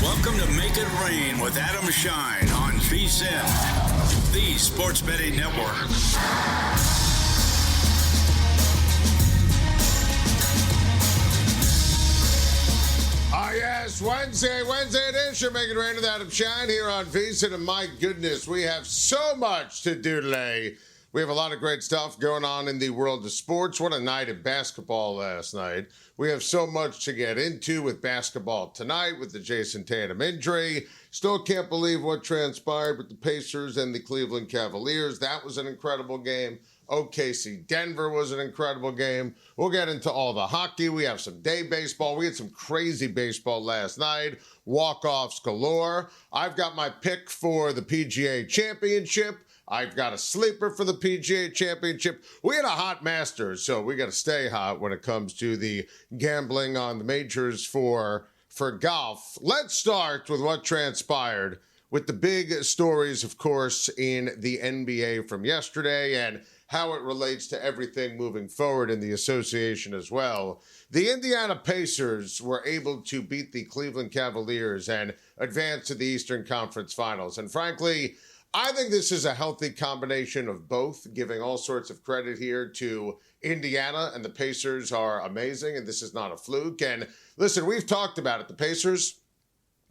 Welcome to Make It Rain with Adam Schein on VSiN, the Sports Betting Network. Yes, Wednesday edition, Make It Rain with Adam Schein here on VSiN, and my goodness, we have so much to do today. We have a lot of great stuff going on in the world of sports. What a night of basketball last night. We have so much to get into with basketball tonight with the Jason Tatum injury. Still can't believe what transpired with the Pacers and the Cleveland Cavaliers. That was an incredible game. OKC Denver was an incredible game. We'll get into all the hockey. We have some day baseball. We had some crazy baseball last night. Walk-offs galore. I've got my pick for the PGA Championship. I've got a sleeper for the PGA Championship. We had a hot Masters, so we got to stay hot when it comes to the gambling on the majors for golf. Let's start with what transpired with the big stories, of course, in the NBA from yesterday and how it relates to everything moving forward in the association as well. The Indiana Pacers were able to beat the Cleveland Cavaliers and advance to the Eastern Conference Finals. And frankly, I think this is a healthy combination of both, giving all sorts of credit here to Indiana, and the Pacers are amazing, and this is not a fluke. And listen, we've talked about it. The Pacers,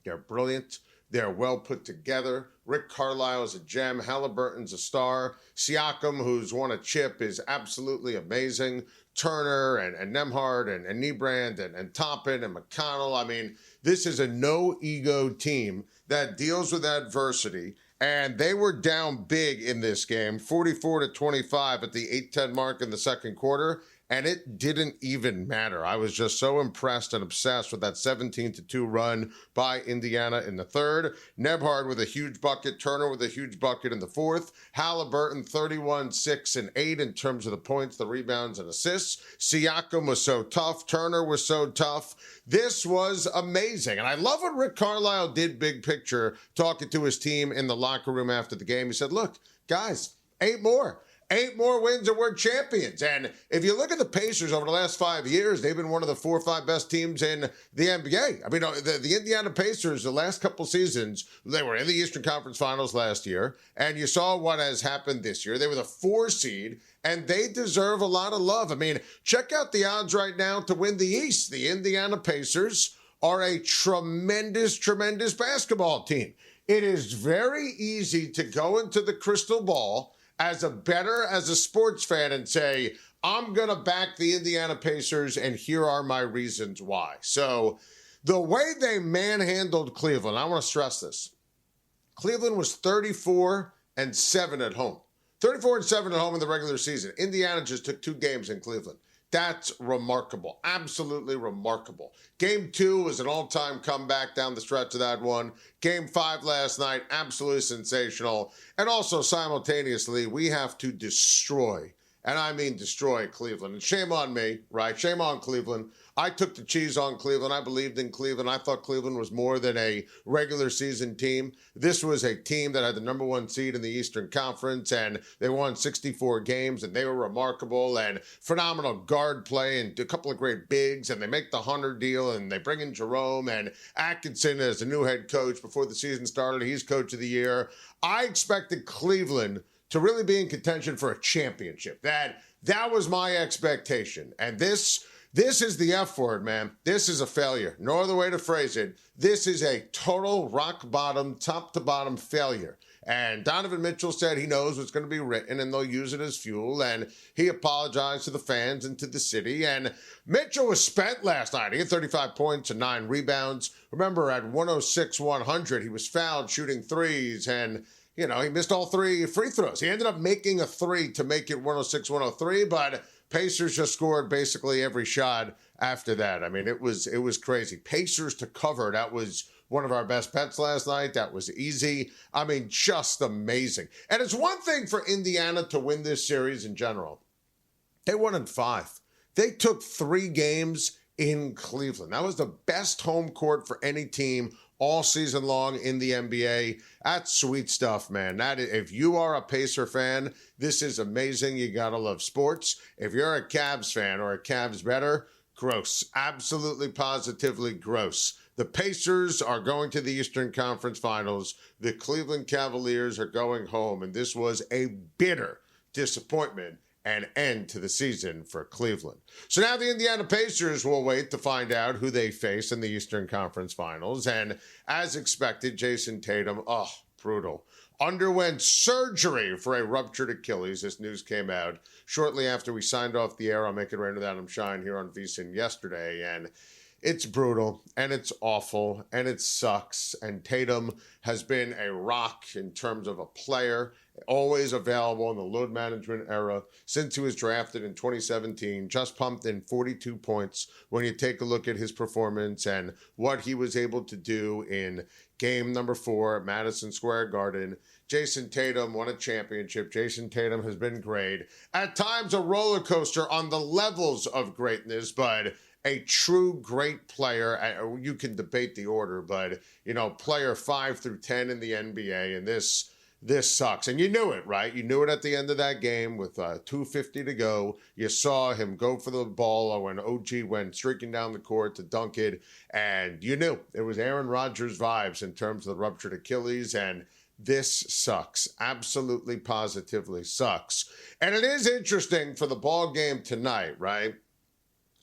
they're brilliant. They're well put together. Rick Carlisle is a gem. Halliburton's a star. Siakam, who's won a chip, is absolutely amazing. Turner and Nembhard and Niebrand and Toppin and McConnell. I mean, this is a no-ego team that deals with adversity. And they were down big in this game, 44-25 at the 8:10 mark in the second quarter, and it didn't even matter. I was just so impressed and obsessed with that 17-2 run by Indiana in the third. Nembhard with a huge bucket, Turner with a huge bucket in the fourth. Halliburton 31, 6, and 8 in terms of the points, the rebounds, and assists. Siakam was so tough. Turner was so tough. This was amazing. And I love what Rick Carlisle did big picture, talking to his team in the locker room after the game. He said, look, guys, 8 more wins and we're champions. And if you look at the Pacers over the last 5 years, they've been one of the 4 or 5 best teams in the NBA. I mean, the Indiana Pacers, the last couple seasons, they were in the Eastern Conference Finals last year. And you saw what has happened this year. They were the 4 seed, and they deserve a lot of love. I mean, check out the odds right now to win the East. The Indiana Pacers are a tremendous, tremendous basketball team. It is very easy to go into the crystal ball as a sports fan and say, I'm going to back the Indiana Pacers, and here are my reasons why. So the way they manhandled Cleveland, I want to stress this. Cleveland was 34-7 at home. 34-7 at home in the regular season. Indiana just took 2 games in Cleveland. That's remarkable. Absolutely remarkable. Game 2 was an all-time comeback down the stretch of that one. Game 5 last night, absolutely sensational. And also, simultaneously, we have to destroy, and I mean destroy, Cleveland. And shame on me, right? Shame on Cleveland. I took the cheese on Cleveland. I believed in Cleveland. I thought Cleveland was more than a regular season team. This was a team that had the number 1 seed in the Eastern Conference, and they won 64 games, and they were remarkable, and phenomenal guard play, and a couple of great bigs, and they make the Hunter deal, and they bring in Jerome, and Atkinson as the new head coach before the season started. He's coach of the year. I expected Cleveland to really be in contention for a championship. That was my expectation, and this is the F word, man. This is a failure. No other way to phrase it. This is a total rock bottom, top to bottom failure. And Donovan Mitchell said he knows what's going to be written and they'll use it as fuel. And he apologized to the fans and to the city. And Mitchell was spent last night. He had 35 points and 9 rebounds. Remember, at 106-100, he was fouled shooting threes. And, you know, he missed all 3 free throws. He ended up making a 3 to make it 106-103, but Pacers just scored basically every shot after that. I mean, it was crazy. Pacers to cover, that was one of our best bets last night. That was easy. I mean, just amazing. And it's one thing for Indiana to win this series in general. They won in 5. They took 3 games in Cleveland. That was the best home court for any team all season long in the NBA. That's sweet stuff, man. If you are a Pacer fan, this is amazing. You gotta love sports. If you're a Cavs fan or a Cavs bettor, gross. Absolutely, positively gross The Pacers are going to the Eastern Conference Finals. The Cleveland Cavaliers are going home, and this was a bitter disappointment and end to the season for Cleveland. So now the Indiana Pacers will wait to find out who they face in the Eastern Conference Finals. And as expected, Jason Tatum, brutal, underwent surgery for a ruptured Achilles. This news came out shortly after we signed off the air on Make It Rain with Adam Schein here on VSiN yesterday. And it's brutal, and it's awful, and it sucks. And Tatum has been a rock in terms of a player, always available in the load management era since he was drafted in 2017, just pumped in 42 points when you take a look at his performance and what he was able to do in game number 4 at Madison Square Garden. Jason Tatum won a championship. Jason Tatum has been great. At times a roller coaster on the levels of greatness, but a true great player. You can debate the order, but, player 5 through 10 in the NBA, and this sucks. And you knew it, right? You knew it at the end of that game with 2:50 to go. You saw him go for the ball when OG went streaking down the court to dunk it, and you knew it was Aaron Rodgers vibes in terms of the ruptured Achilles, and this sucks. Absolutely, positively sucks. And it is interesting for the ball game tonight, right?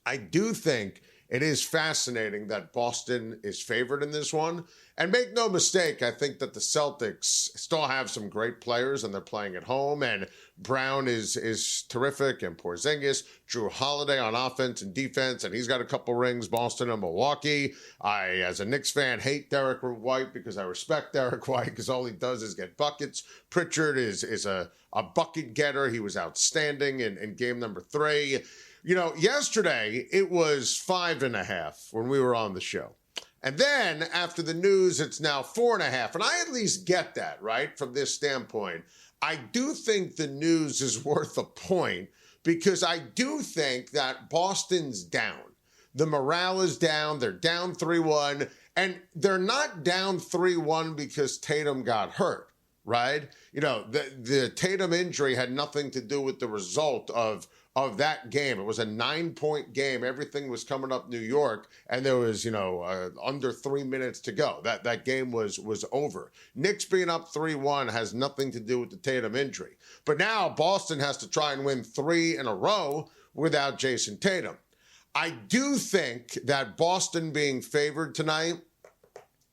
I do think it is fascinating that Boston is favored in this one. And make no mistake, I think that the Celtics still have some great players and they're playing at home. And Brown is terrific, and Porzingis, Drew Holiday on offense and defense, and he's got a couple rings, Boston and Milwaukee. I, as a Knicks fan, hate Derek White because I respect Derek White because all he does is get buckets. Pritchard is a bucket getter. He was outstanding in game number 3. Yesterday it was 5.5 when we were on the show. And then after the news, it's now 4.5. And I at least get that, right? From this standpoint, I do think the news is worth a point because I do think that Boston's down. The morale is down. They're down 3-1. And they're not down 3-1 because Tatum got hurt, right? The Tatum injury had nothing to do with the result of that game. It was a 9-point game. Everything was coming up New York, and there was, under 3 minutes to go. That game was over. Knicks being up 3-1 has nothing to do with the Tatum injury. But now Boston has to try and win 3 in a row without Jason Tatum. I do think that Boston being favored tonight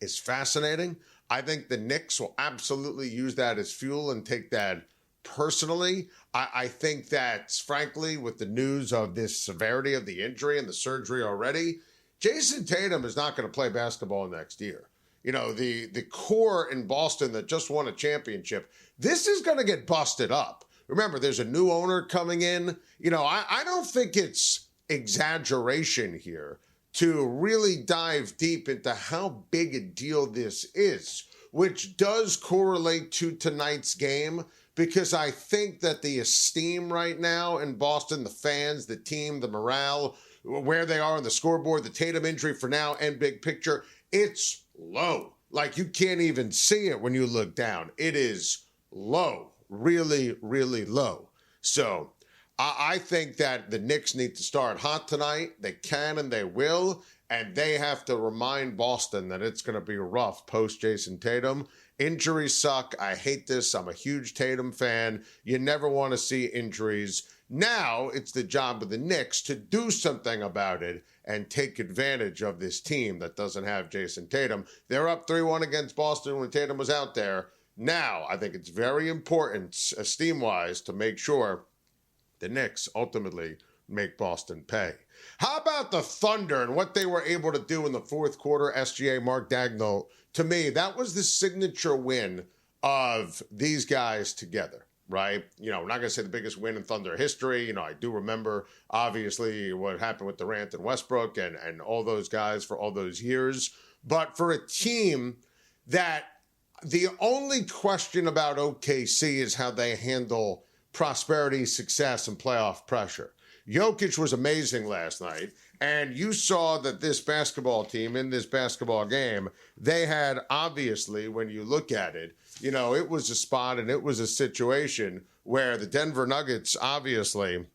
is fascinating. I think the Knicks will absolutely use that as fuel and take that personally. I think that, frankly, with the news of this severity of the injury and the surgery already, Jason Tatum is not going to play basketball next year. The core in Boston that just won a championship, this is going to get busted up. Remember, there's a new owner coming in. I don't think it's exaggeration here to really dive deep into how big a deal this is, which does correlate to tonight's game. Because I think that the esteem right now in Boston, the fans, the team, the morale, where they are on the scoreboard, the Tatum injury for now and big picture, it's low. Like you can't even see it when you look down. It is low, really, really low. So I think that the Knicks need to start hot tonight. They can and they will. And they have to remind Boston that it's going to be rough post Jason Tatum. Injuries suck. I hate this. I'm a huge Tatum fan. You never want to see injuries. Now it's the job of the Knicks to do something about it and take advantage of this team that doesn't have Jason Tatum. They're up 3-1 against Boston when Tatum was out there. Now I think it's very important, esteem-wise, to make sure the Knicks ultimately make Boston pay. How about the Thunder and what they were able to do in the fourth quarter? SGA, Mark Dagnall, to me, that was the signature win of these guys together, right? We're not going to say the biggest win in Thunder history. I do remember, obviously, what happened with Durant and Westbrook and all those guys for all those years. But for a team that the only question about OKC is how they handle prosperity, success, and playoff pressure. Jokic was amazing last night, and you saw that this basketball team in this basketball game, they had obviously, when you look at it, it was a spot and it was a situation where the Denver Nuggets, obviously,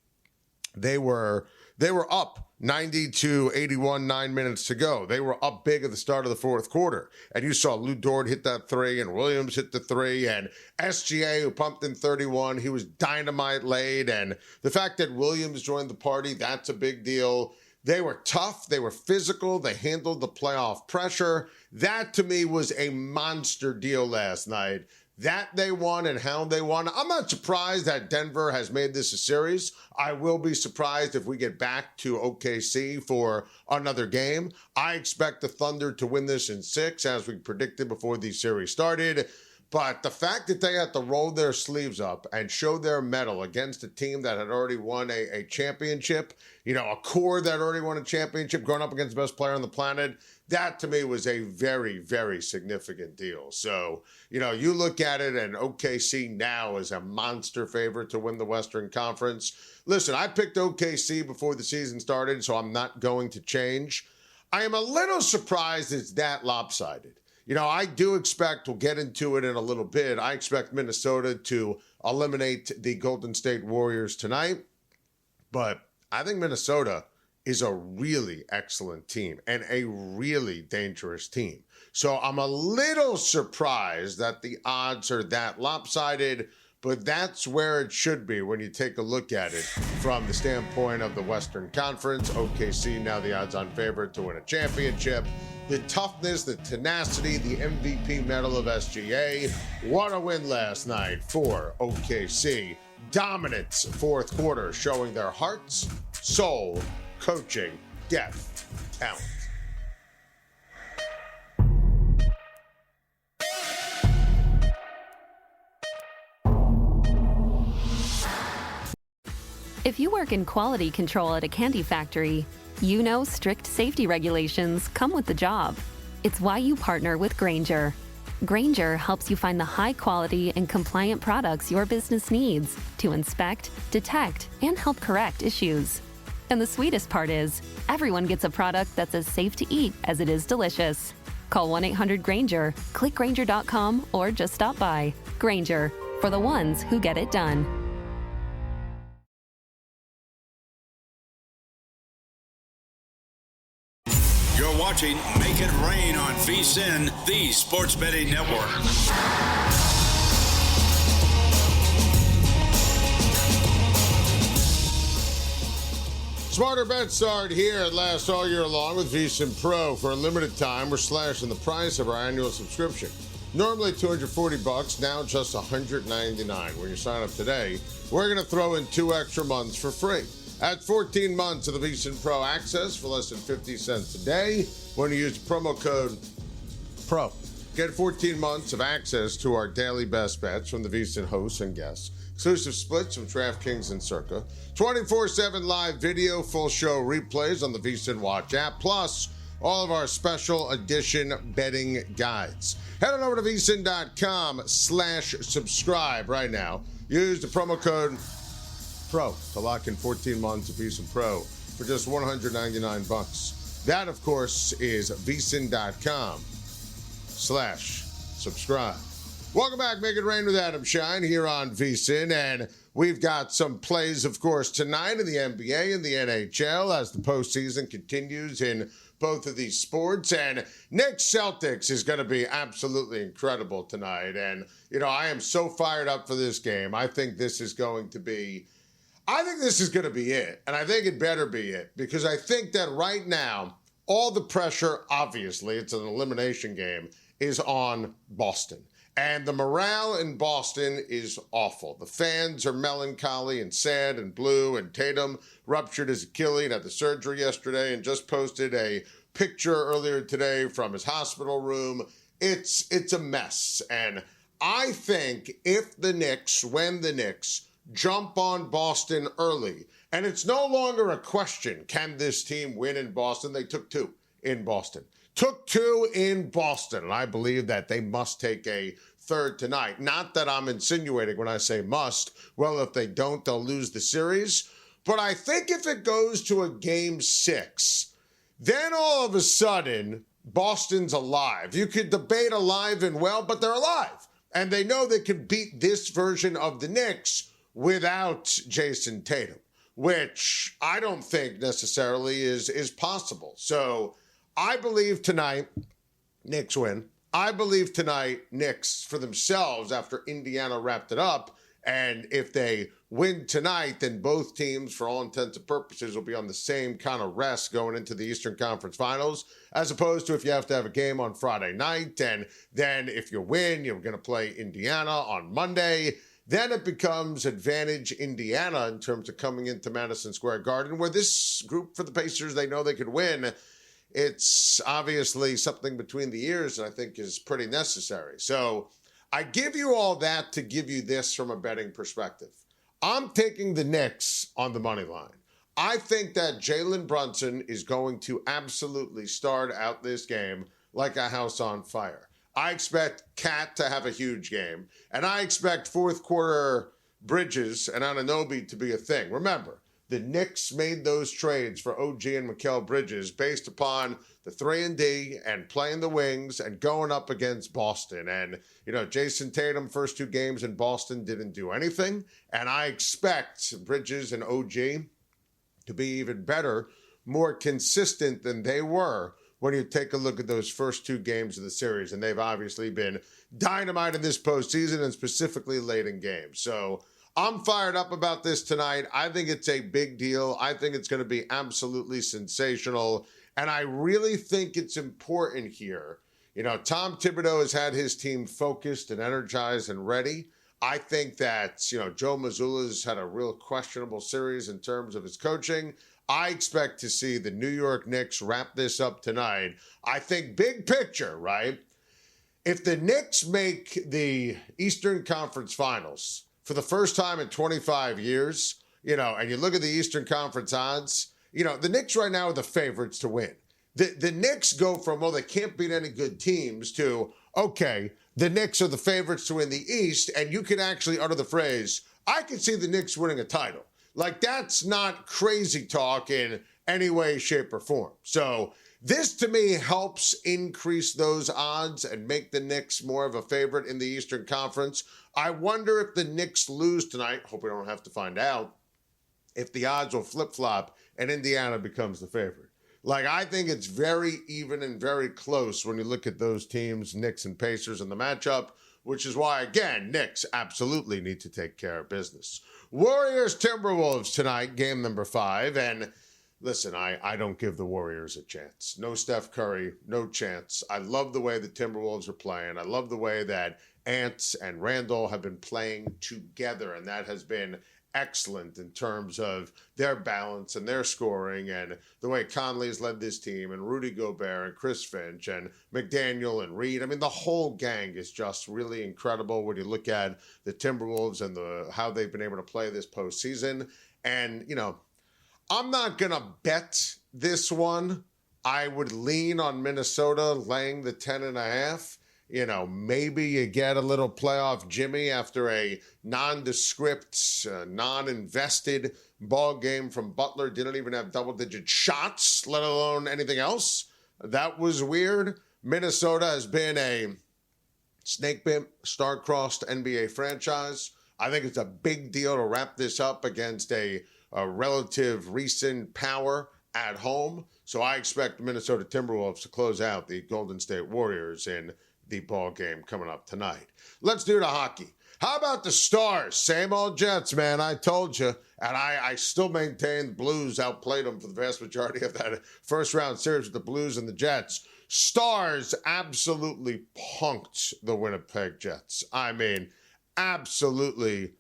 they were They were up 90-81, 9 minutes to go. They were up big at the start of the fourth quarter. And you saw Lou Dort hit that three, and Williams hit the three, and SGA, who pumped in 31, he was dynamite late. And the fact that Williams joined the party, that's a big deal. They were tough. They were physical. They handled the playoff pressure. That, to me, was a monster deal last night. That they won and how they won. I'm not surprised that Denver has made this a series. I will be surprised if we get back to OKC for another game. I expect the Thunder to win this in 6, as we predicted before the series started. But the fact that they had to roll their sleeves up and show their mettle against a team that had already won a championship, a core that already won a championship, going up against the best player on the planet, that to me was a very, very significant deal. So, you look at it, and OKC now is a monster favorite to win the Western Conference. Listen, I picked OKC before the season started, so I'm not going to change. I am a little surprised it's that lopsided. I do expect, we'll get into it in a little bit, I expect Minnesota to eliminate the Golden State Warriors tonight. But I think Minnesota is a really excellent team and a really dangerous team. So I'm a little surprised that the odds are that lopsided, but that's where it should be when you take a look at it from the standpoint of the Western Conference. OKC now the odds-on favorite to win a championship. The toughness, the tenacity, the MVP medal of SGA. What a win last night for OKC. Dominance fourth quarter, showing their hearts, soul, coaching, depth, talent. If you work in quality control at a candy factory, you know strict safety regulations come with the job. It's why you partner with Grainger. Grainger helps you find the high quality and compliant products your business needs to inspect, detect, and help correct issues. And the sweetest part is, everyone gets a product that's as safe to eat as it is delicious. Call 1-800-GRAINGER, click Grainger.com, or just stop by. Grainger, for the ones who get it done. You're watching Make It Rain on VSiN, the sports betting network. Smarter bets start here at last all year long with VSiN Pro. For a limited time, we're slashing the price of our annual subscription. Normally $240, now just $199. When you sign up today, we're going to throw in 2 extra months for free. At 14 months of the VSiN Pro access for less than 50 cents a day when you use the promo code PRO. Get 14 months of access to our daily best bets from the VSiN hosts and guests. Exclusive splits from DraftKings and Circa. 24/7 live video, full show replays on the VSiN Watch app, plus all of our special edition betting guides. Head on over to VSiN.com/subscribe right now. Use the promo code PRO to lock in 14 months of VSiN Pro for just $199. That, of course, is VSiN.com/subscribe. Welcome back. Make It Rain with Adam Schein here on VSiN. And we've got some plays, of course, tonight in the NBA and the NHL as the postseason continues in both of these sports. And Knicks Celtics is going to be absolutely incredible tonight. And, I am so fired up for this game. I think this is going to be it. And I think it better be it, because I think that right now, all the pressure, obviously, it's an elimination game, is on Boston. And the morale in Boston is awful. The fans are melancholy and sad and blue, and Tatum ruptured his Achilles and had the surgery yesterday and just posted a picture earlier today from his hospital room. It's a mess. And I think when the Knicks jump on Boston early, and it's no longer a question, can this team win in Boston? They took 2 in Boston. And I believe that they must take a third tonight. Not that I'm insinuating when I say must. Well, if they don't, they'll lose the series. But I think if it goes to a game 6, then all of a sudden, Boston's alive. You could debate alive and well, but they're alive. And they know they can beat this version of the Knicks without Jason Tatum. which I don't think necessarily is possible. So I believe tonight Knicks win. I believe tonight Knicks for themselves after Indiana wrapped it up. And if they win tonight, then both teams, for all intents and purposes, will be on the same kind of rest going into the Eastern Conference Finals, as opposed to if you have to have a game on Friday night. And then if you win, you're going to play Indiana on Monday. Then it becomes advantage Indiana in terms of coming into Madison Square Garden, where this group for the Pacers, they know they could win. It's obviously something between the ears that I think is pretty necessary. So I give you all that to give you this from a betting perspective. I'm taking the Knicks on the money line. I think that Jalen Brunson is going to absolutely start out this game like a house on fire. I expect Cat to have a huge game, and I expect fourth quarter Bridges and Anunoby to be a thing. Remember, the Knicks made those trades for OG and Mikal Bridges based upon the 3-and-D and playing the wings and going up against Boston. And, Jason Tatum, first two games in Boston didn't do anything. And I expect Bridges and OG to be even better, more consistent than they were when you take a look at those first two games of the series. And they've obviously been dynamite in this postseason and specifically late in games. So I'm fired up about this tonight. I think it's a big deal. I think it's going to be absolutely sensational. And I really think it's important here. Tom Thibodeau has had his team focused and energized and ready. I think that, Joe Mazzulla's had a real questionable series in terms of his coaching. I expect to see the New York Knicks wrap this up tonight. I think big picture, right? If the Knicks make the Eastern Conference Finals for the first time in 25 years, and you look at the Eastern Conference odds, the Knicks right now are the favorites to win. The Knicks go from, they can't beat any good teams to, okay, the Knicks are the favorites to win the East, and you can actually utter the phrase, I can see the Knicks winning a title. Like, that's not crazy talk in any way, shape, or form. So this, to me, helps increase those odds and make the Knicks more of a favorite in the Eastern Conference. I wonder if the Knicks lose tonight, hope we don't have to find out, if the odds will flip-flop and Indiana becomes the favorite. Like, I think it's very even and very close when you look at those teams, Knicks and Pacers, in the matchup, which is why, again, Knicks absolutely need to take care of business. Warriors Timberwolves tonight, game number 5. And listen, I don't give the Warriors a chance. No Steph Curry, no chance. I love the way the Timberwolves are playing. I love the way that Ant and Randall have been playing together, and that has been excellent in terms of their balance and their scoring and the way Conley's led this team and Rudy Gobert and Chris Finch and McDaniel and Reed. I mean, the whole gang is just really incredible when you look at the Timberwolves and how they've been able to play this postseason. And, I'm not going to bet this one. I would lean on Minnesota laying the 10.5. Maybe you get a little playoff Jimmy after a nondescript, non-invested ball game from Butler. Didn't even have double-digit shots, let alone anything else. That was weird. Minnesota has been a snake-bit, star-crossed NBA franchise. I think it's a big deal to wrap this up against a relative recent power at home. So I expect the Minnesota Timberwolves to close out the Golden State Warriors in the ball game coming up tonight. Let's do the hockey. How about the Stars? Same old Jets, man. I told you. And I still maintain the Blues outplayed them for the vast majority of that first round series with the Blues and the Jets. Stars absolutely punked the Winnipeg Jets. I mean, absolutely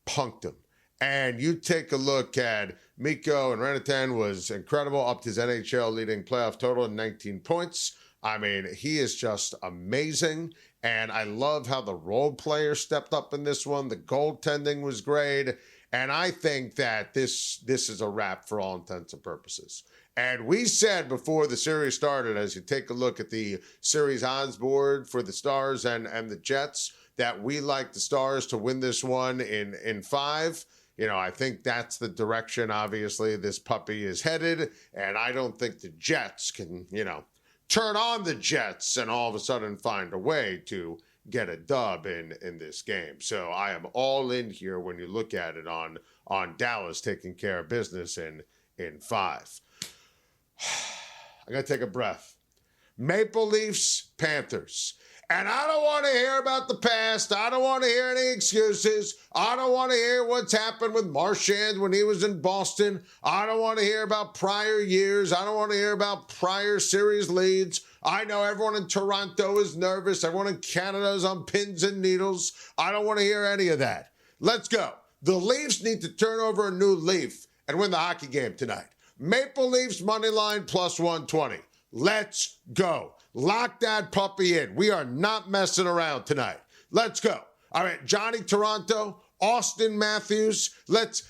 punked them. And you take a look at Mikko, and Rantanen was incredible, up to his NHL leading playoff total in 19 points. I mean, he is just amazing, and I love how the role players stepped up in this one. The goaltending was great, and I think that this is a wrap for all intents and purposes. And we said before the series started, as you take a look at the series odds board for the Stars and the Jets, that we like the Stars to win this one in 5. I think that's the direction, obviously, this puppy is headed, and I don't think the Jets can, turn on the Jets and all of a sudden find a way to get a dub in this game. So I am all in here when you look at it on on Dallas taking care of business in 5. I got to take a breath. Maple Leafs, Panthers. And I don't want to hear about the past. I don't want to hear any excuses. I don't want to hear what's happened with Marchand when he was in Boston. I don't want to hear about prior years. I don't want to hear about prior series leads. I know everyone in Toronto is nervous. Everyone in Canada is on pins and needles. I don't want to hear any of that. Let's go. The Leafs need to turn over a new leaf and win the hockey game tonight. Maple Leafs money line plus 120. Let's go. Lock that puppy in. We are not messing around tonight. Let's go. All right, Johnny Toronto, Austin Matthews. Let's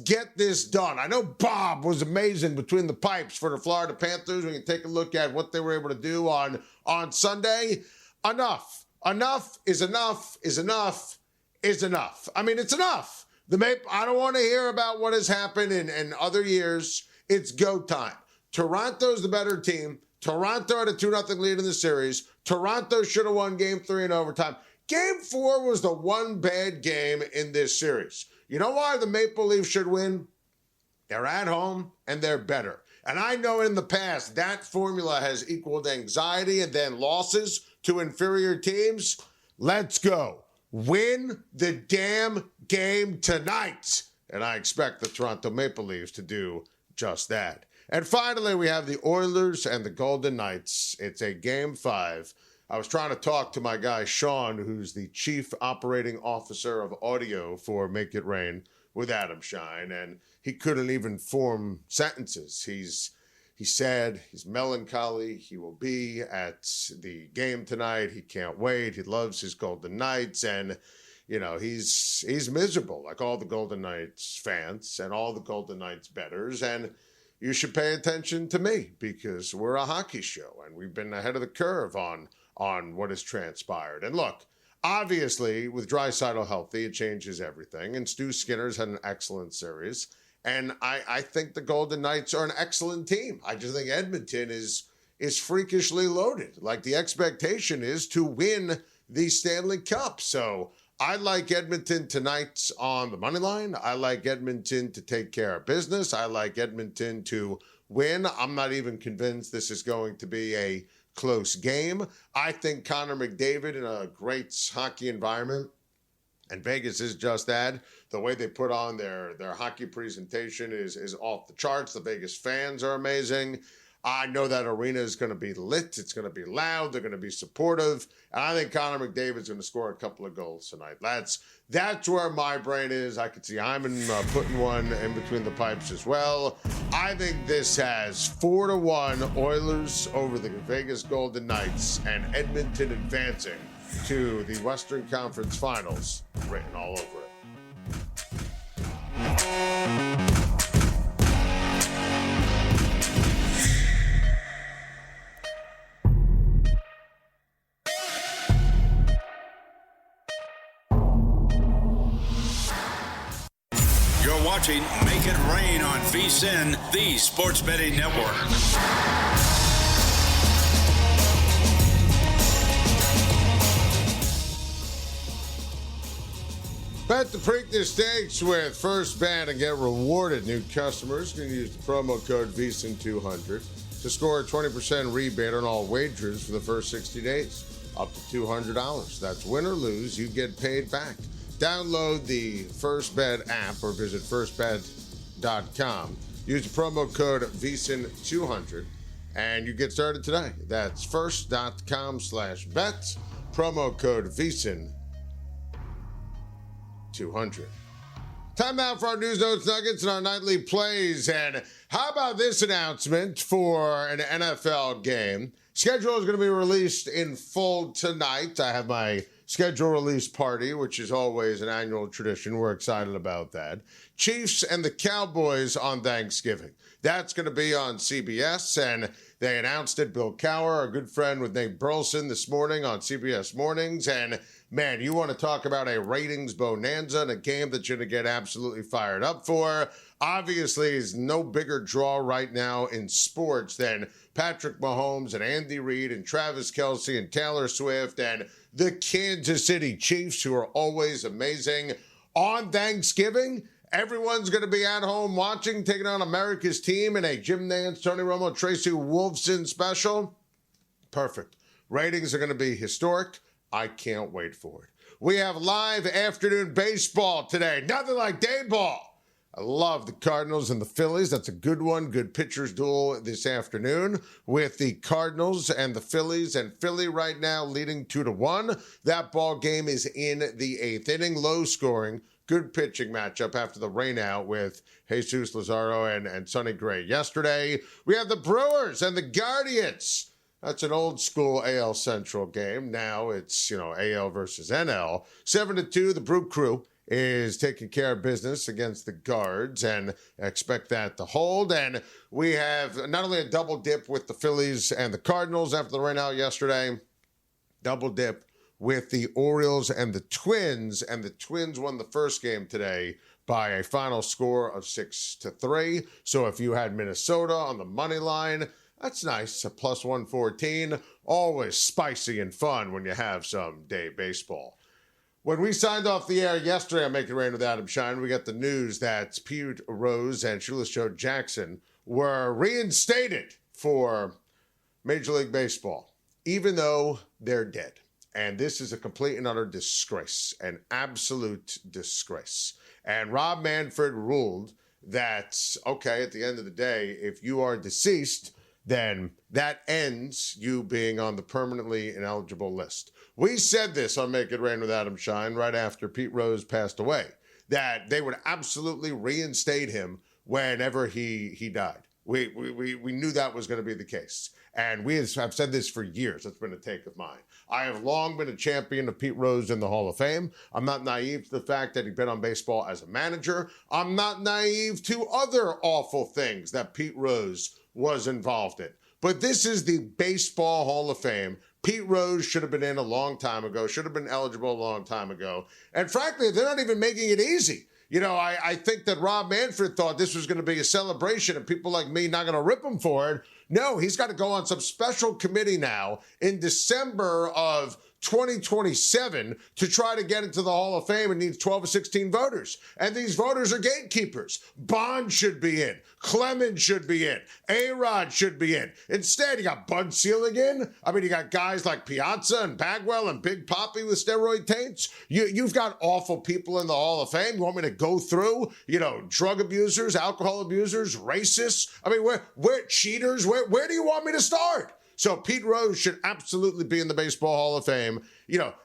get this done. I know Bob was amazing between the pipes for the Florida Panthers. We can take a look at what they were able to do on Sunday. Enough. Enough is enough is enough is enough. I mean, it's enough. I don't want to hear about what has happened in other years. It's go time. Toronto's the better team. Toronto had a 2-0 lead in the series. Toronto should have won Game 3 in overtime. Game 4 was the one bad game in this series. You know why the Maple Leafs should win? They're at home, and they're better. And I know in the past that formula has equaled anxiety and then losses to inferior teams. Let's go. Win the damn game tonight. And I expect the Toronto Maple Leafs to do just that. And finally, we have the Oilers and the Golden Knights. It's a Game 5. I was trying to talk to my guy, Sean, who's the Chief Operating Officer of Audio for Make It Rain with Adam Schein, and he couldn't even form sentences. He's sad. He's melancholy. He will be at the game tonight. He can't wait. He loves his Golden Knights, and you know, he's miserable, like all the Golden Knights fans and all the Golden Knights bettors. And you should pay attention to me because we're a hockey show and we've been ahead of the curve on what has transpired. And look, obviously, with Draisaitl healthy, it changes everything. And Stu Skinner's had an excellent series. And I think the Golden Knights are an excellent team. I just think Edmonton is freakishly loaded. Like, the expectation is to win the Stanley Cup. So I like Edmonton tonight on the money line. I like Edmonton to take care of business. I like Edmonton to win. I'm not even convinced this is going to be a close game. I think Connor McDavid in a great hockey environment, and Vegas is just that. The way they put on their hockey presentation is off the charts. The Vegas fans are amazing. I know that arena is going to be lit. It's going to be loud. They're going to be supportive. And I think Connor McDavid's going to score a couple of goals tonight. That's where my brain is. I could see Hyman putting one in between the pipes as well. I think this has 4-1 Oilers over the Vegas Golden Knights and Edmonton advancing to the Western Conference Finals written all over it. You're watching Make It Rain on VSiN, the sports betting network. Bet the Preakness Stakes with First Bet and get rewarded. New customers can use the promo code VSiN200 to score a 20% rebate on all wagers for the first 60 days, up to $200. That's win or lose, you get paid back. Download the First Bet app or visit firstbet.com. Use the promo code VSiN200 and you get started today. That's first.com/bet, promo code VSiN200. Time now for our news, notes, nuggets, and our nightly plays. And how about this announcement for an NFL game? Schedule is going to be released in full tonight. I have my schedule release party, which is always an annual tradition. We're excited about that. Chiefs and the Cowboys on Thanksgiving. That's going to be on CBS, and they announced it. Bill Cowher, our good friend with Nate Burleson this morning on CBS Mornings. And, man, you want to talk about a ratings bonanza and a game that you're going to get absolutely fired up for. Obviously, is no bigger draw right now in sports than Patrick Mahomes and Andy Reid and Travis Kelce and Taylor Swift and the Kansas City Chiefs, who are always amazing on Thanksgiving. Everyone's going to be at home watching, taking on America's team in a Jim Nance, Tony Romo, Tracy Wolfson special. Perfect. Ratings are going to be historic. I can't wait for it. We have live afternoon baseball today. Nothing like day ball. I love the Cardinals and the Phillies. That's a good one. Good pitchers duel this afternoon with the Cardinals and the Phillies. And Philly right now leading 2-1. That ball game is in the 8th inning. Low scoring. Good pitching matchup after the rainout with Jesus Lazaro and Sonny Gray yesterday. We have the Brewers and the Guardians. That's an old school AL Central game. Now it's, AL versus NL. 7-2, the Brew Crew is taking care of business against the Guards, and expect that to hold. And we have not only a double dip with the Phillies and the Cardinals after the rainout yesterday, double dip with the Orioles and the Twins won the first game today by a final score of 6-3. So if you had Minnesota on the money line, that's nice, a plus 114. Always spicy and fun when you have some day baseball. When we signed off the air yesterday on Make It Rain with Adam Schein, we got the news that Pete Rose and Shoeless Joe Jackson were reinstated for Major League Baseball, even though they're dead. And this is a complete and utter disgrace, an absolute disgrace. And Rob Manfred ruled that, okay, at the end of the day, if you are deceased, then that ends you being on the permanently ineligible list. We said this on Make It Rain with Adam Schein right after Pete Rose passed away, that they would absolutely reinstate him whenever he died. We knew that was going to be the case. And we have said this for years. That's been a take of mine. I have long been a champion of Pete Rose in the Hall of Fame. I'm not naive to the fact that he'd been on baseball as a manager. I'm not naive to other awful things that Pete Rose was involved in. But this is the Baseball Hall of Fame. Pete Rose should have been in a long time ago, should have been eligible a long time ago. And frankly, they're not even making it easy. I think that Rob Manfred thought this was going to be a celebration and people like me not going to rip him for it. No, he's got to go on some special committee now in December of 2027 to try to get into the Hall of Fame and needs 12 or 16 voters. And these voters are gatekeepers. Bond should be in. Clemens should be in. A-Rod should be in. Instead, you got Bud Selig in. You got guys like Piazza and Bagwell and Big Papi with steroid taints. You've got awful people in the Hall of Fame. You want me to go through, drug abusers, alcohol abusers, racists? Where cheaters? Where do you want me to start? So Pete Rose should absolutely be in the Baseball Hall of Fame.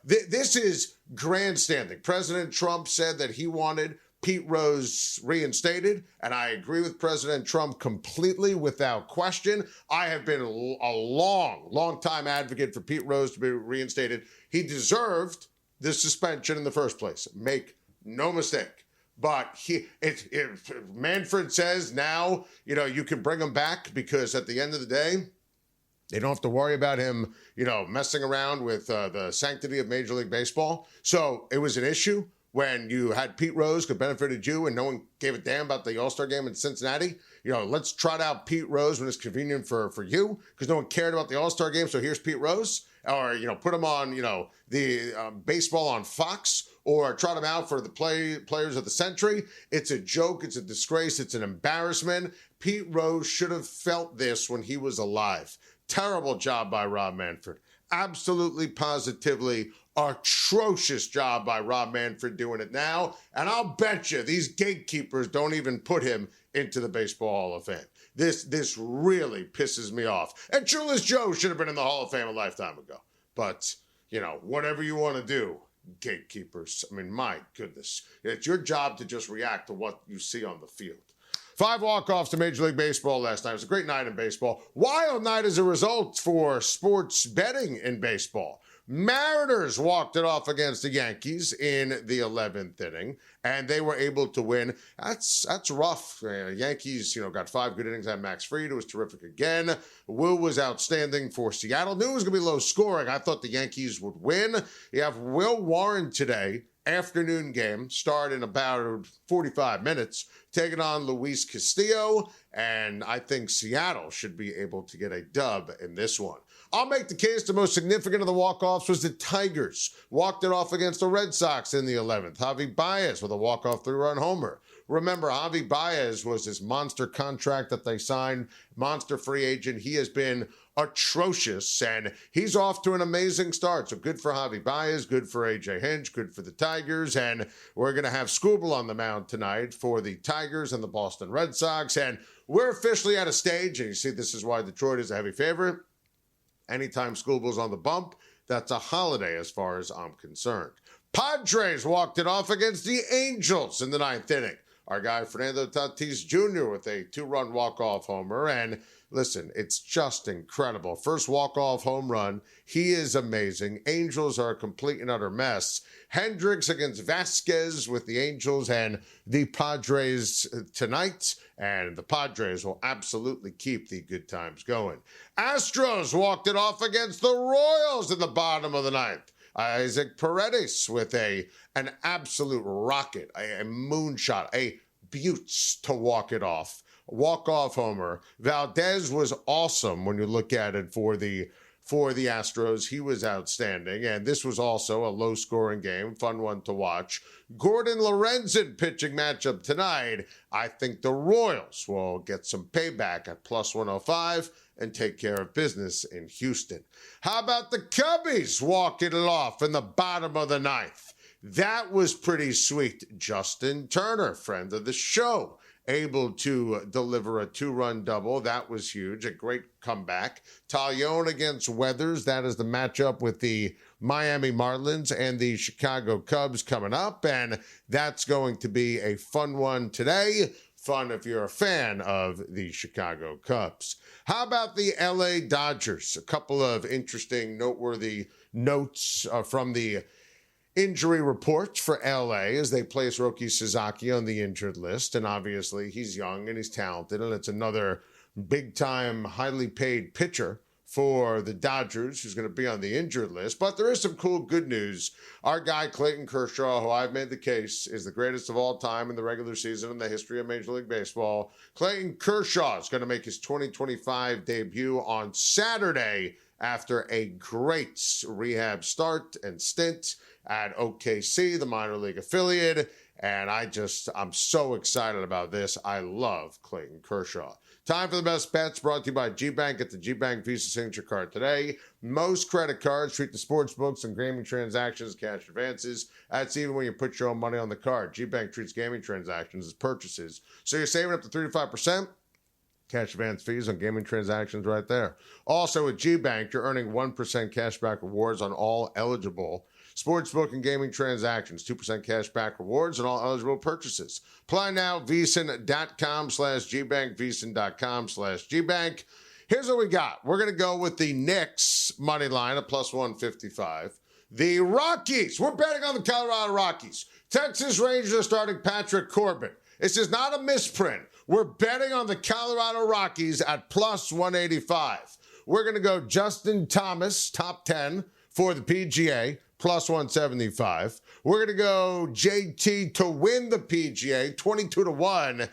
This is grandstanding. President Trump said that he wanted Pete Rose reinstated, and I agree with President Trump completely without question. I have been a long time advocate for Pete Rose to be reinstated. He deserved this suspension in the first place. Make no mistake. But Manfred says now, you can bring him back because at the end of the day, they don't have to worry about him, messing around with the sanctity of Major League Baseball. So it was an issue when you had Pete Rose who benefited you and no one gave a damn about the All-Star game in Cincinnati. Let's trot out Pete Rose when it's convenient for you because no one cared about the All-Star game. So here's Pete Rose. Or, put him on, the baseball on Fox or trot him out for the players of the century. It's a joke. It's a disgrace. It's an embarrassment. Pete Rose should have felt this when he was alive. Terrible job by Rob Manfred. Absolutely, positively atrocious job by Rob Manfred doing it now. And I'll bet you these gatekeepers don't even put him into the Baseball Hall of Fame. This really pisses me off. And Shoeless Joe should have been in the Hall of Fame a lifetime ago. But, whatever you want to do, gatekeepers. My goodness. It's your job to just react to what you see on the field. 5 walk-offs to Major League Baseball last night. It was a great night in baseball. Wild night as a result for sports betting in baseball. Mariners walked it off against the Yankees in the 11th inning, and they were able to win. That's rough. Yankees, got 5 good innings. Had Max Fried, who was terrific again. Will was outstanding for Seattle. Knew it was going to be low scoring. I thought the Yankees would win. You have Will Warren today. Afternoon game, start in about 45 minutes, taking on Luis Castillo, and I think Seattle should be able to get a dub in this one. I'll make the case the most significant of the walk-offs was the Tigers. Walked it off against the Red Sox in the 11th. Javi Baez with a walk-off 3-run homer. Remember, Javi Baez was this monster contract that they signed, monster free agent. He has been atrocious, and he's off to an amazing start. So good for Javi Baez, good for AJ Hinch, good for the Tigers, and we're going to have Skubal on the mound tonight for the Tigers and the Boston Red Sox, and we're officially at a stage, and you see this is why Detroit is a heavy favorite. Anytime Skubal's on the bump, that's a holiday as far as I'm concerned. Padres walked it off against the Angels in the ninth inning. Our guy Fernando Tatis Jr. with a 2-run walk-off homer, and listen, it's just incredible. First walk-off home run. He is amazing. Angels are a complete and utter mess. Hendricks against Vasquez with the Angels and the Padres tonight, and the Padres will absolutely keep the good times going. Astros walked it off against the Royals in the bottom of the ninth. Isaac Paredes with an absolute rocket, a moonshot, a buttes to walk it off. Walk-off homer. Valdez was awesome when you look at it for the Astros. He was outstanding, and this was also a low-scoring game, fun one to watch. Gordon Lorenzen pitching matchup tonight. I think the Royals will get some payback at plus 105 and take care of business in Houston. How about the Cubbies walking it off in the bottom of the ninth? That was pretty sweet. Justin Turner, friend of the show, able to deliver a 2-run double. That was huge. A great comeback. Taillon against Weathers. That is the matchup with the Miami Marlins and the Chicago Cubs coming up, and that's going to be a fun one today. Fun if you're a fan of the Chicago Cubs. How about the LA Dodgers? A couple of interesting, noteworthy notes from the injury report for LA as they place Roki Sasaki on the injured list. And obviously, he's young and he's talented, and it's another big-time, highly paid pitcher for the Dodgers who's going to be on the injured list. But there is some cool good news. Our guy, Clayton Kershaw, who I've made the case is the greatest of all time in the regular season in the history of Major League Baseball. Clayton Kershaw is going to make his 2025 debut on Saturday after a great rehab start and stint at OKC, the minor league affiliate. And I'm so excited about this. I love Clayton Kershaw. Time for the best bets, brought to you by G-Bank. Get the G-Bank Visa Signature Card today. Most credit cards treat the sports books and gaming transactions as cash advances. That's even when you put your own money on the card. G-Bank treats gaming transactions as purchases. So you're saving up to 35%. Cash advance fees on gaming transactions right there. Also with G-Bank, you're earning 1% cashback rewards on all eligible sportsbook and gaming transactions, 2% cash back rewards on all eligible purchases. Apply now, VSiN.com/GBank, VSiN.com/GBank. Here's what we got. We're going to go with the Knicks money line at plus 155. The Rockies. We're betting on the Colorado Rockies. Texas Rangers are starting Patrick Corbin. This is not a misprint. We're betting on the Colorado Rockies at plus 185. We're going to go Justin Thomas, top 10 for the PGA, plus 175. We're going to go JT to win the PGA, 22-1.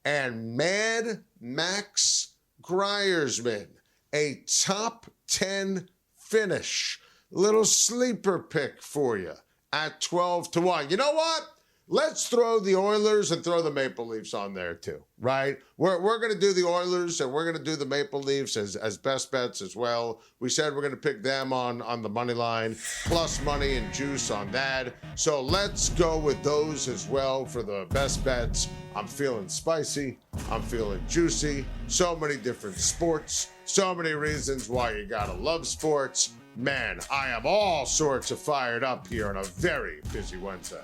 And Mad Max Griersman, a top 10 finish. Little sleeper pick for you at 12-1. You know what? Let's throw the Oilers and throw the Maple Leafs on there too, right? We're going to do the Oilers and we're going to do the Maple Leafs as best bets as well. We said we're going to pick them on the money line, plus money and juice on that. So let's go with those as well for the best bets. I'm feeling spicy. I'm feeling juicy. So many different sports. So many reasons why you got to love sports. Man, I am all sorts of fired up here on a very busy Wednesday.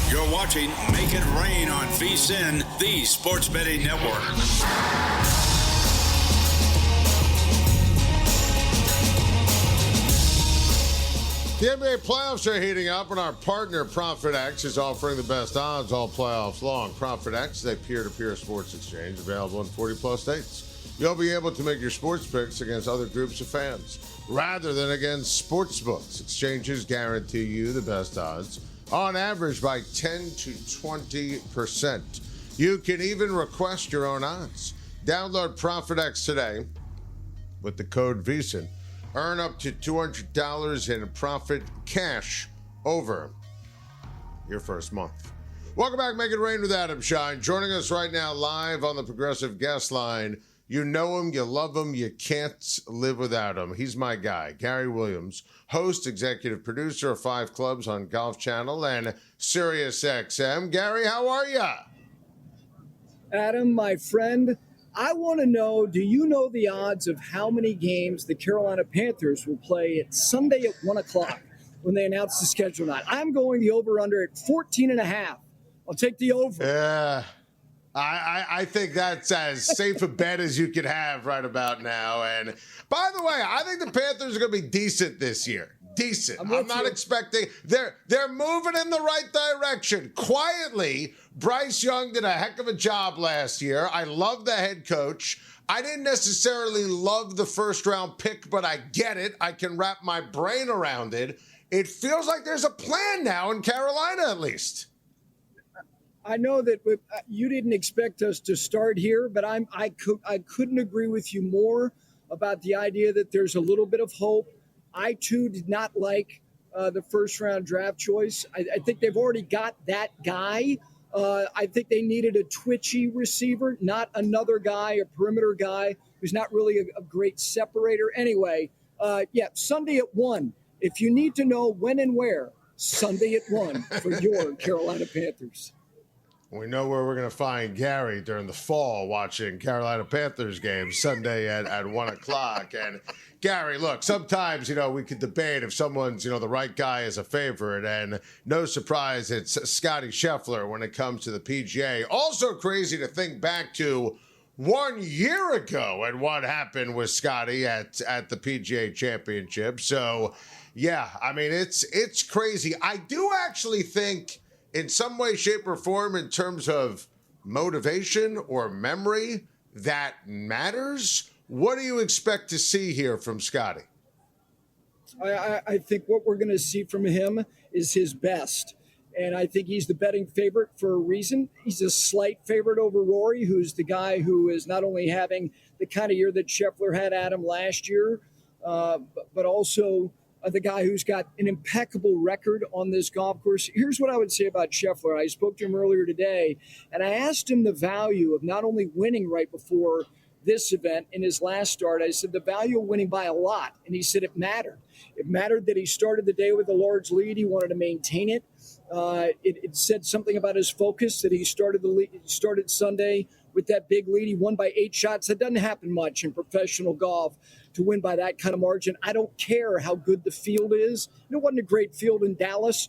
You're watching Make It Rain on VSiN, the sports betting network. The NBA playoffs are heating up, and our partner, ProfitX, is offering the best odds all playoffs long. ProfitX is a peer-to-peer sports exchange available in 40-plus states. You'll be able to make your sports picks against other groups of fans rather than against sports books. Exchanges guarantee you the best odds on average by 10 to 20%. You can even request your own odds. Download ProfitX today with the code VSiN. Earn up to $200 in profit cash over your first month. Welcome back, Make It Rain with Adam Schein. Joining us right now live on the Progressive Guest Line. You know him, you love him, you can't live without him. He's my guy, Gary Williams, host, executive producer of 5 Clubs on Golf Channel and Sirius XM. Gary, how are you? Adam, my friend, I want to know, do you know the odds of how many games the Carolina Panthers will play at Sunday at 1 o'clock when they announce the schedule tonight? I'm going the over-under at 14.5. I'll take the over. Yeah, I think that's as safe a bet as you could have right about now. And by the way, I think the Panthers are going to be decent this year. Decent. I'm not expecting. They're moving in the right direction. Quietly, Bryce Young did a heck of a job last year. I love the head coach. I didn't necessarily love the first round pick, but I get it. I can wrap my brain around it. It feels like there's a plan now in Carolina, at least. I know that you didn't expect us to start here, but I couldn't agree with you more about the idea that there's a little bit of hope. I, too, did not like the first-round draft choice. I think they've already got that guy. I think they needed a twitchy receiver, not another guy, a perimeter guy who's not really a great separator. Anyway, Sunday at 1. If you need to know when and where, Sunday at 1 for your Carolina Panthers. We know where we're going to find Gary during the fall watching Carolina Panthers games Sunday at 1 o'clock. And Gary, look, sometimes, we could debate if someone's, the right guy is a favorite. And no surprise, it's Scotty Scheffler when it comes to the PGA. Also crazy to think back to 1 year ago and what happened with Scotty at the PGA Championship. So, yeah, I mean, it's crazy. I do actually think in some way, shape, or form, in terms of motivation or memory, that matters. What do you expect to see here from Scotty? I think what we're going to see from him is his best. And I think he's the betting favorite for a reason. He's a slight favorite over Rory, who's the guy who is not only having the kind of year that Scheffler had, Adam, last year, but also the guy who's got an impeccable record on this golf course. Here's what I would say about Scheffler. I spoke to him earlier today, and I asked him the value of not only winning right before this event in his last start. I said the value of winning by a lot, and he said it mattered. It mattered that he started the day with a large lead. He wanted to maintain it. It said something about his focus that he started Sunday with that big lead. He won by 8 shots. That doesn't happen much in professional golf, to win by that kind of margin. I don't care how good the field is. It wasn't a great field in Dallas.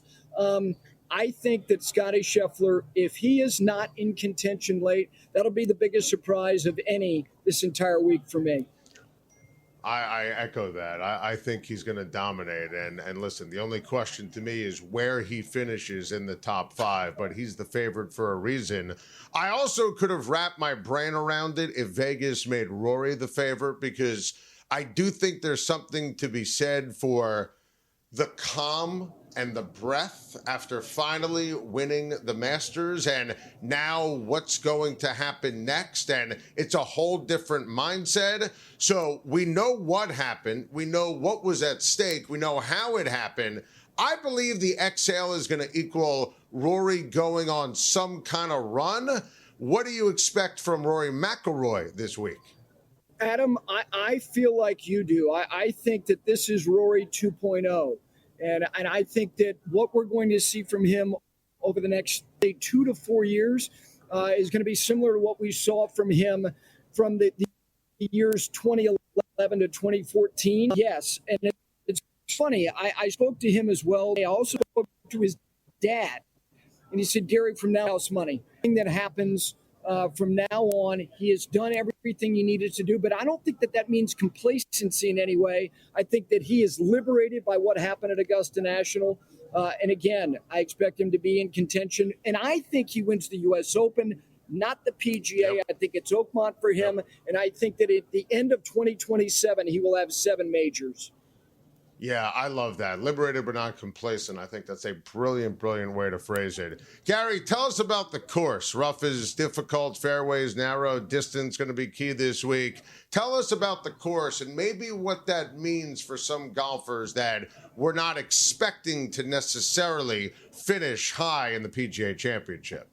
I think that Scotty Scheffler, if he is not in contention late, that'll be the biggest surprise of any this entire week for me. I echo that. I think he's going to dominate. And listen, the only question to me is where he finishes in the top 5, but he's the favorite for a reason. I also could have wrapped my brain around it if Vegas made Rory the favorite, because I do think there's something to be said for the calm and the breath after finally winning the Masters, and now what's going to happen next. And it's a whole different mindset. So we know what happened. We know what was at stake. We know how it happened. I believe the exhale is going to equal Rory going on some kind of run. What do you expect from Rory McIlroy this week? Adam, I feel like you do. I think that this is Rory 2.0. And I think that what we're going to see from him over the next 2 to 4 years is going to be similar to what we saw from him from the years 2011 to 2014. Yes, and it's funny. I spoke to him as well. I also spoke to his dad, and he said, Gary, from now on, money. Thing that happens from now on, he has done everything he needed to do, but I don't think that means complacency in any way. I think that he is liberated by what happened at Augusta National. And again, I expect him to be in contention. And I think he wins the U.S. Open, not the PGA. Yep. I think it's Oakmont for him. And I think that at the end of 2027, he will have 7 majors. Yeah, I love that. Liberated but not complacent. I think that's a brilliant, brilliant way to phrase it. Gary, tell us about the course. Rough is difficult, fairways narrow, distance going to be key this week. Tell us about the course and maybe what that means for some golfers that we're not expecting to necessarily finish high in the PGA Championship.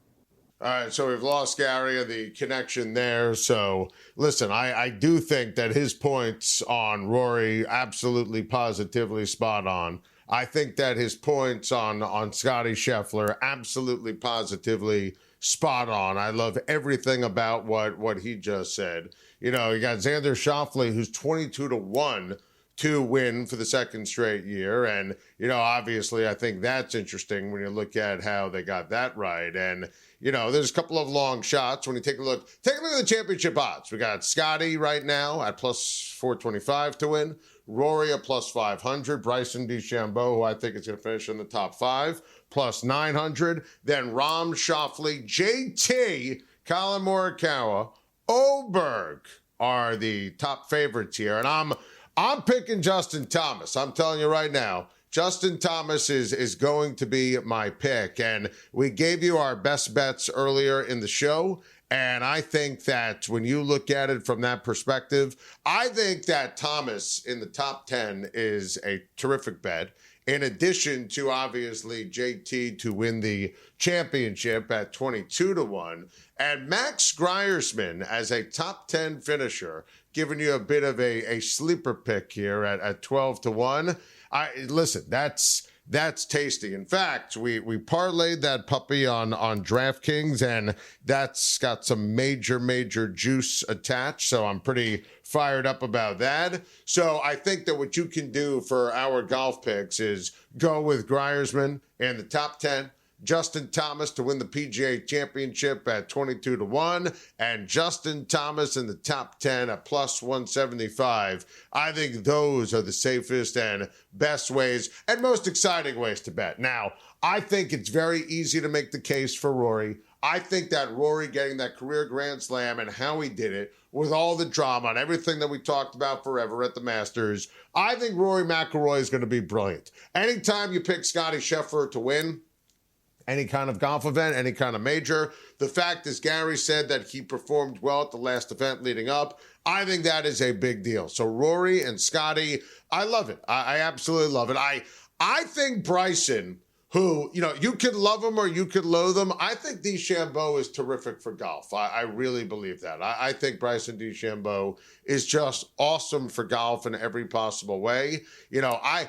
All right, so we've lost Gary and the connection there. So, listen, I do think that his points on Rory absolutely, positively spot on. I think that his points on Scottie Scheffler absolutely, positively spot on. I love everything about what he just said. You know, you got Xander Schauffele, who's 22-1 to win for the second straight year. And, you know, obviously, I think that's interesting when you look at how they got that right. And, you know, there's a couple of long shots. When you take a look at the championship odds. We got Scotty right now at plus 425 to win. Rory at plus 500. Bryson DeChambeau, who I think is going to finish in the top 5, plus 900. Then Rahm, Schauffele, JT, Colin Morikawa, Oberg are the top favorites here. And I'm picking Justin Thomas. I'm telling you right now. Justin Thomas is going to be my pick, and we gave you our best bets earlier in the show, and I think that when you look at it from that perspective, I think that Thomas in the top 10 is a terrific bet, in addition to, obviously, JT to win the championship at 22-1, and Max Griersman as a top 10 finisher, giving you a bit of a sleeper pick here at 12-1. Listen, that's tasty. In fact, we parlayed that puppy on DraftKings, and that's got some major juice attached. So I'm pretty fired up about that. So I think that what you can do for our golf picks is go with Griersman in the top 10. Justin Thomas to win the PGA Championship at 22-1, and Justin Thomas in the top 10 at plus 175. I think those are the safest and best ways and most exciting ways to bet. Now, I think it's very easy to make the case for Rory. I think that Rory getting that career Grand Slam and how he did it with all the drama and everything that we talked about forever at the Masters, I think Rory McIlroy is going to be brilliant. Anytime you pick Scottie Scheffler to win any kind of golf event, any kind of major. The fact, as Gary said, that he performed well at the last event leading up, I think that is a big deal. So Rory and Scotty, I love it. I absolutely love it. I think Bryson, who, you know, you could love him or you could loathe him. I think DeChambeau is terrific for golf. I really believe that. I think Bryson DeChambeau is just awesome for golf in every possible way. You know, I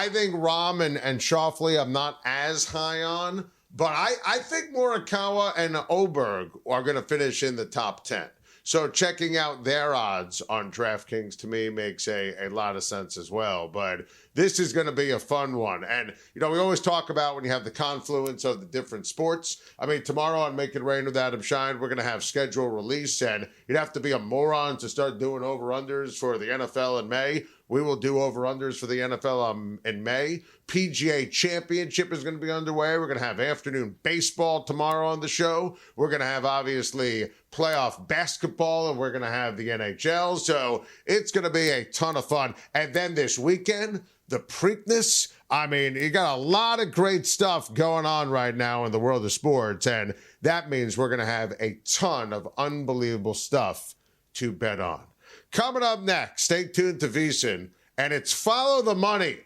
think Rahm and Schauffele I'm not as high on, but I think Morikawa and Oberg are going to finish in the top 10. So checking out their odds on DraftKings to me makes a lot of sense as well. But this is going to be a fun one. And, you know, we always talk about when you have the confluence of the different sports. I mean, tomorrow on Make It Rain with Adam Schein, we're going to have schedule release. And you'd have to be a moron to start doing over-unders for the NFL in May. We will do over-unders for the NFL in May. PGA Championship is going to be underway. We're going to have afternoon baseball tomorrow on the show. We're going to have, obviously, playoff basketball, and we're going to have the NHL. So it's going to be a ton of fun. And then this weekend, the Preakness. I mean, you got a lot of great stuff going on right now in the world of sports, and that means we're going to have a ton of unbelievable stuff to bet on. Coming up next, stay tuned to VSiN, and it's Follow the Money.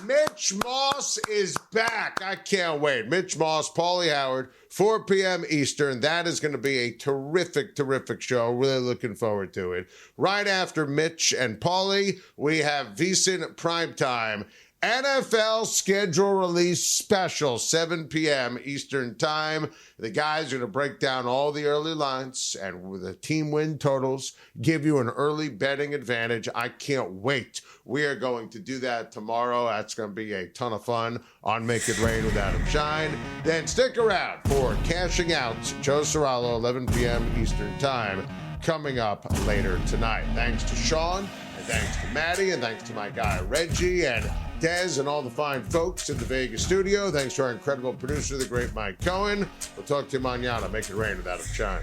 Mitch Moss is back. I can't wait. Mitch Moss, Paulie Howard, 4 p.m. Eastern. That is going to be a terrific, terrific show. Really looking forward to it. Right after Mitch and Paulie, we have VSiN Primetime. NFL schedule release special, 7 p.m. Eastern time. The guys are going to break down all the early lines and with the team win totals, give you an early betting advantage. I can't wait. We are going to do that tomorrow. That's going to be a ton of fun on Make It Rain with Adam Schein. Then stick around for Cashing Out, Joe Serralo, 11 p.m. Eastern time, coming up later tonight. Thanks to Sean, and thanks to Maddie, and thanks to my guy Reggie, and Dez and all the fine folks in the Vegas studio. Thanks to our incredible producer, the great Mike Cohen. We'll talk to you mañana. Make it rain with Adam Schein.